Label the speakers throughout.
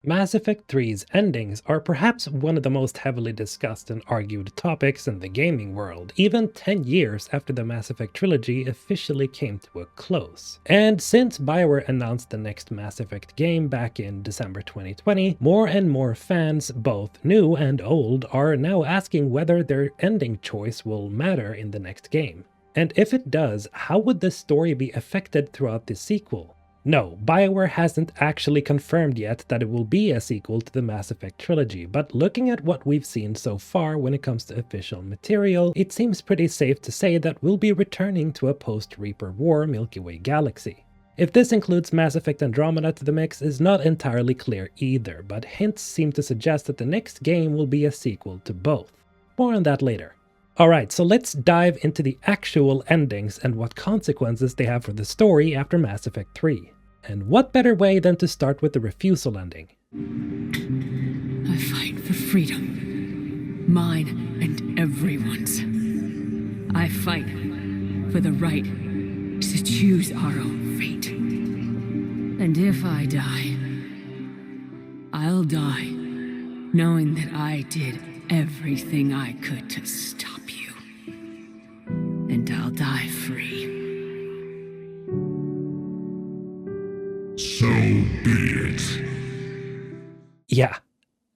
Speaker 1: Mass Effect 3's endings are perhaps one of the most heavily discussed and argued topics in the gaming world, even 10 years after the Mass Effect trilogy officially came to a close. And since Bioware announced the next Mass Effect game back in December 2020, more and more fans, both new and old, are now asking whether their ending choice will matter in the next game. And if it does, how would the story be affected throughout the sequel? No, Bioware hasn't actually confirmed yet that it will be a sequel to the Mass Effect trilogy, but looking at what we've seen so far when it comes to official material, it seems pretty safe to say that we'll be returning to a post-Reaper War Milky Way galaxy. If this includes Mass Effect Andromeda to the mix is not entirely clear either, but hints seem to suggest that the next game will be a sequel to both. More on that later. Alright, so let's dive into the actual endings and what consequences they have for the story after Mass Effect 3. And what better way than to start with the refusal ending?
Speaker 2: I fight for freedom. Mine and everyone's. I fight for the right to choose our own fate. And if I die, I'll die knowing that I did everything I could to stop you. And I'll die free.
Speaker 3: So be it.
Speaker 1: Yeah.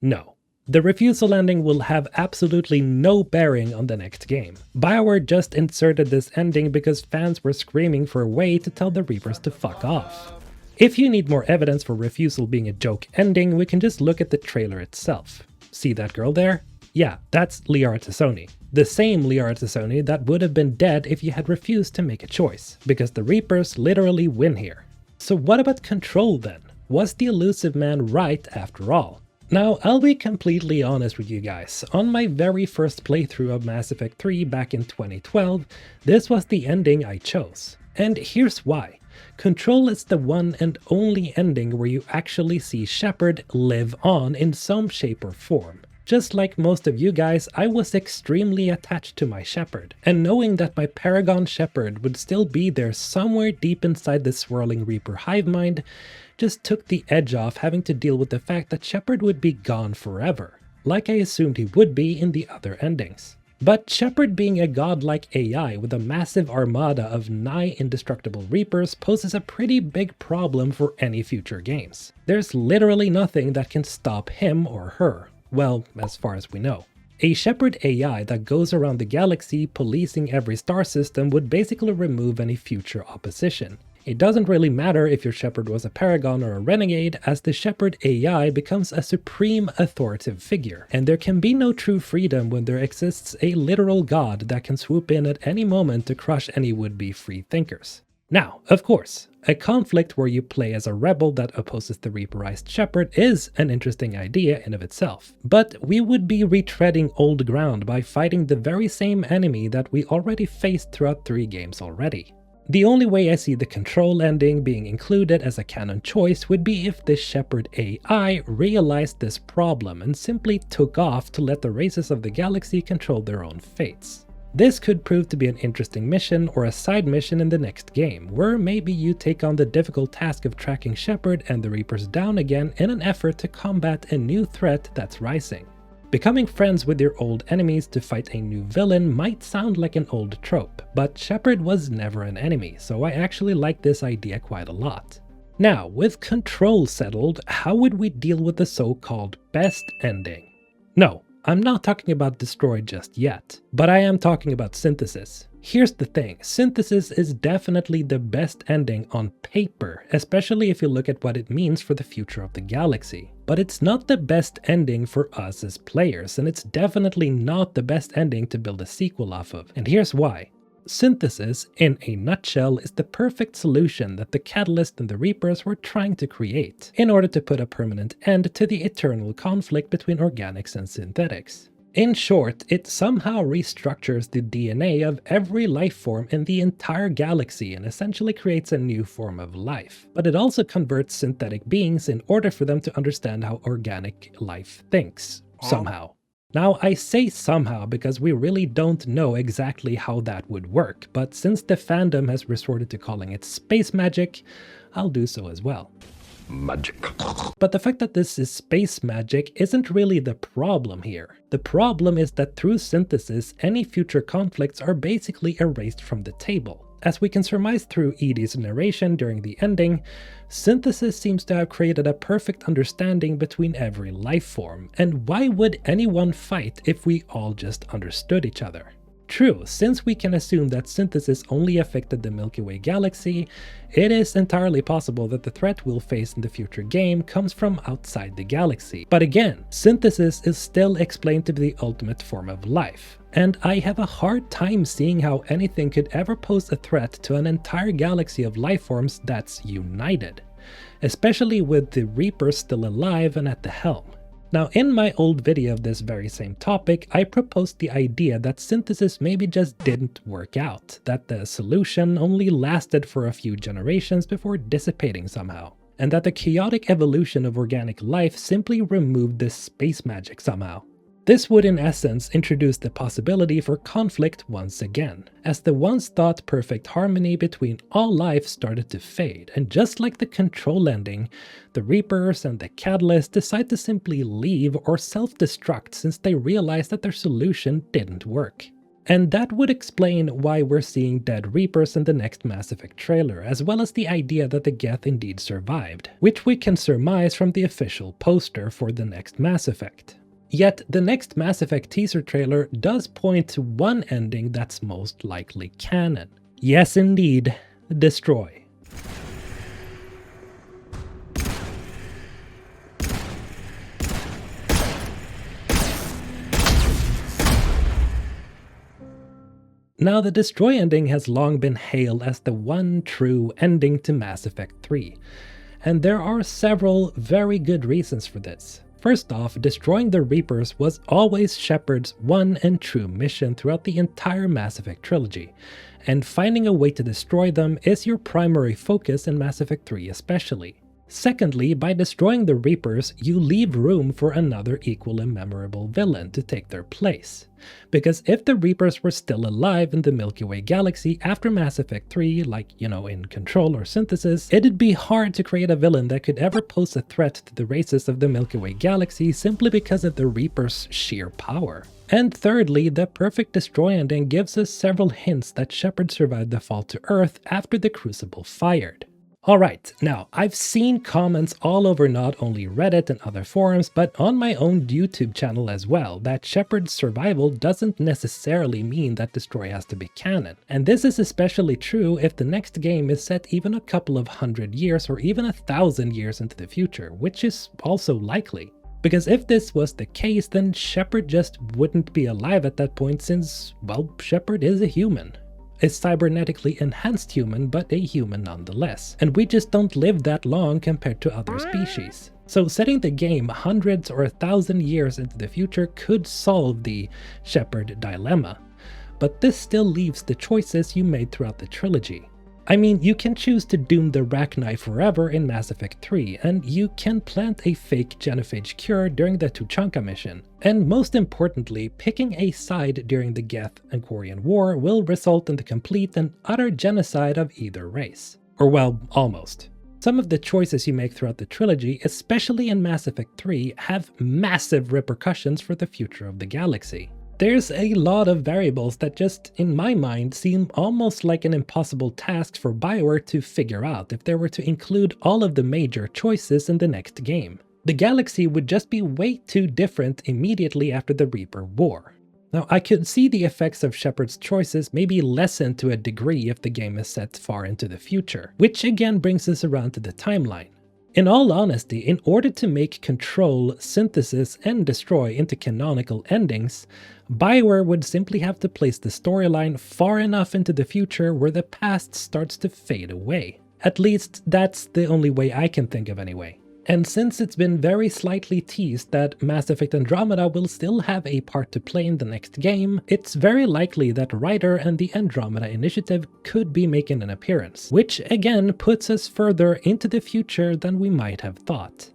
Speaker 1: No. The refusal ending will have absolutely no bearing on the next game. Bioware just inserted this ending because fans were screaming for a way to tell the Reapers to fuck off. If you need more evidence for refusal being a joke ending, we can just look at the trailer itself. See that girl there? Yeah, that's Liara T'Soni. The same Liara T'Soni that would have been dead if you had refused to make a choice, because the Reapers literally win here. So what about control then? Was the Illusive Man right after all? Now, I'll be completely honest with you guys. On my very first playthrough of Mass Effect 3 back in 2012, this was the ending I chose. And here's why. Control is the one and only ending where you actually see Shepard live on in some shape or form. Just like most of you guys, I was extremely attached to my Shepard, and knowing that my Paragon Shepard would still be there somewhere deep inside the swirling Reaper hive mind just took the edge off having to deal with the fact that Shepard would be gone forever, like I assumed he would be in the other endings. But Shepard being a godlike AI with a massive armada of nigh indestructible Reapers poses a pretty big problem for any future games. There's literally nothing that can stop him or her. Well, as far as we know. A Shepard AI that goes around the galaxy policing every star system would basically remove any future opposition. It doesn't really matter if your Shepard was a Paragon or a Renegade, as the Shepard AI becomes a supreme authoritative figure, and there can be no true freedom when there exists a literal god that can swoop in at any moment to crush any would-be free thinkers. Now, of course, a conflict where you play as a rebel that opposes the Reaperized Shepard is an interesting idea in of itself, but we would be retreading old ground by fighting the very same enemy that we already faced throughout 3 games already. The only way I see the Control ending being included as a canon choice would be if the Shepard AI realized this problem and simply took off to let the races of the galaxy control their own fates. This could prove to be an interesting mission or a side mission in the next game, where maybe you take on the difficult task of tracking Shepard and the Reapers down again in an effort to combat a new threat that's rising. Becoming friends with your old enemies to fight a new villain might sound like an old trope, but Shepard was never an enemy, so I actually like this idea quite a lot. Now, with Control settled, how would we deal with the so-called best ending? No, I'm not talking about Destroy just yet, but I am talking about Synthesis. Here's the thing, Synthesis is definitely the best ending on paper, especially if you look at what it means for the future of the galaxy. But it's not the best ending for us as players, and it's definitely not the best ending to build a sequel off of, and here's why. Synthesis, in a nutshell, is the perfect solution that the Catalyst and the Reapers were trying to create, in order to put a permanent end to the eternal conflict between organics and synthetics. In short, it somehow restructures the DNA of every life form in the entire galaxy and essentially creates a new form of life. But it also converts synthetic beings in order for them to understand how organic life thinks, somehow. Now, I say somehow because we really don't know exactly how that would work, but since the fandom has resorted to calling it space magic, I'll do so as well.
Speaker 4: magic.
Speaker 1: But the fact that this is space magic isn't really the problem here. The problem is that through synthesis, any future conflicts are basically erased from the table. As we can surmise through Edie's narration during the ending, synthesis seems to have created a perfect understanding between every life form, and why would anyone fight if we all just understood each other? True, since we can assume that synthesis only affected the Milky Way galaxy, it is entirely possible that the threat we'll face in the future game comes from outside the galaxy. But again, synthesis is still explained to be the ultimate form of life, and I have a hard time seeing how anything could ever pose a threat to an entire galaxy of life forms that's united, especially with the Reapers still alive and at the helm. Now, in my old video of this very same topic, I proposed the idea that synthesis maybe just didn't work out, that the solution only lasted for a few generations before dissipating somehow, and that the chaotic evolution of organic life simply removed this space magic somehow. This would in essence introduce the possibility for conflict once again, as the once thought perfect harmony between all life started to fade, and just like the Control ending, the Reapers and the Catalyst decide to simply leave or self-destruct since they realize that their solution didn't work. And that would explain why we're seeing dead Reapers in the next Mass Effect trailer, as well as the idea that the Geth indeed survived, which we can surmise from the official poster for the next Mass Effect. Yet, the next Mass Effect teaser trailer does point to one ending that's most likely canon. Yes indeed, destroy. Now, the destroy ending has long been hailed as the one true ending to Mass Effect 3, and there are several very good reasons for this. First off, destroying the Reapers was always Shepard's one and true mission throughout the entire Mass Effect trilogy, and finding a way to destroy them is your primary focus in Mass Effect 3 especially. Secondly, by destroying the Reapers, you leave room for another equally memorable villain to take their place. Because if the Reapers were still alive in the Milky Way galaxy after Mass Effect 3, like, in Control or Synthesis, it'd be hard to create a villain that could ever pose a threat to the races of the Milky Way galaxy simply because of the Reapers' sheer power. And thirdly, the perfect destroy ending gives us several hints that Shepard survived the fall to Earth after the Crucible fired. Alright, now I've seen comments all over not only Reddit and other forums, but on my own YouTube channel as well, that Shepard's survival doesn't necessarily mean that destroy has to be canon. And this is especially true if the next game is set even a couple of 100 years or even 1,000 years into the future, which is also likely. Because if this was the case, then Shepard just wouldn't be alive at that point since, well, Shepard is a human. A cybernetically enhanced human, but a human nonetheless. And we just don't live that long compared to other species. So setting the game hundreds or 1,000 years into the future could solve the Shepard dilemma. But this still leaves the choices you made throughout the trilogy. I mean, you can choose to doom the Rachni forever in Mass Effect 3, and you can plant a fake genophage cure during the Tuchanka mission. And most importantly, picking a side during the Geth and Quarian War will result in the complete and utter genocide of either race. Or well, almost. Some of the choices you make throughout the trilogy, especially in Mass Effect 3, have massive repercussions for the future of the galaxy. There's a lot of variables that just, in my mind, seem almost like an impossible task for Bioware to figure out if they were to include all of the major choices in the next game. The galaxy would just be way too different immediately after the Reaper War. Now, I could see the effects of Shepard's choices maybe lessen to a degree if the game is set far into the future, which again brings us around to the timeline. In all honesty, in order to make Control, Synthesis, and Destroy into canonical endings, Bioware would simply have to place the storyline far enough into the future where the past starts to fade away. At least, that's the only way I can think of anyway. And since it's been very slightly teased that Mass Effect Andromeda will still have a part to play in the next game, it's very likely that Ryder and the Andromeda Initiative could be making an appearance, which again puts us further into the future than we might have thought.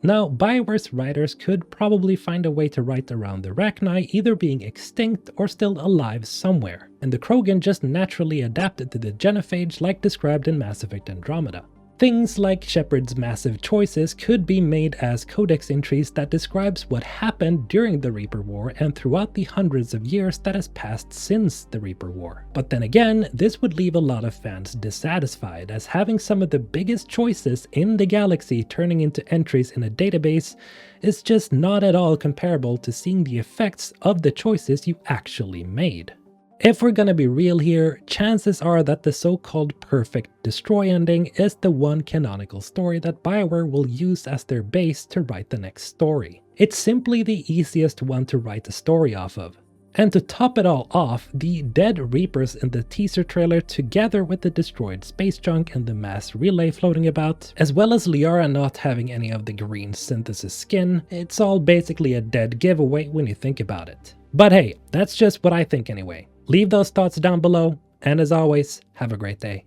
Speaker 1: Now, Bioware's writers could probably find a way to write around the Rachni either being extinct or still alive somewhere, and the Krogan just naturally adapted to the genophage like described in Mass Effect Andromeda. Things like Shepard's massive choices could be made as codex entries that describes what happened during the Reaper War and throughout the hundreds of years that has passed since the Reaper War. But then again, this would leave a lot of fans dissatisfied, as having some of the biggest choices in the galaxy turning into entries in a database is just not at all comparable to seeing the effects of the choices you actually made. If we're gonna be real here, chances are that the so-called perfect destroy ending is the one canonical story that Bioware will use as their base to write the next story. It's simply the easiest one to write a story off of. And to top it all off, the dead Reapers in the teaser trailer together with the destroyed space junk and the mass relay floating about, as well as Liara not having any of the green synthesis skin, it's all basically a dead giveaway when you think about it. But hey, that's just what I think anyway. Leave those thoughts down below, and as always, have a great day.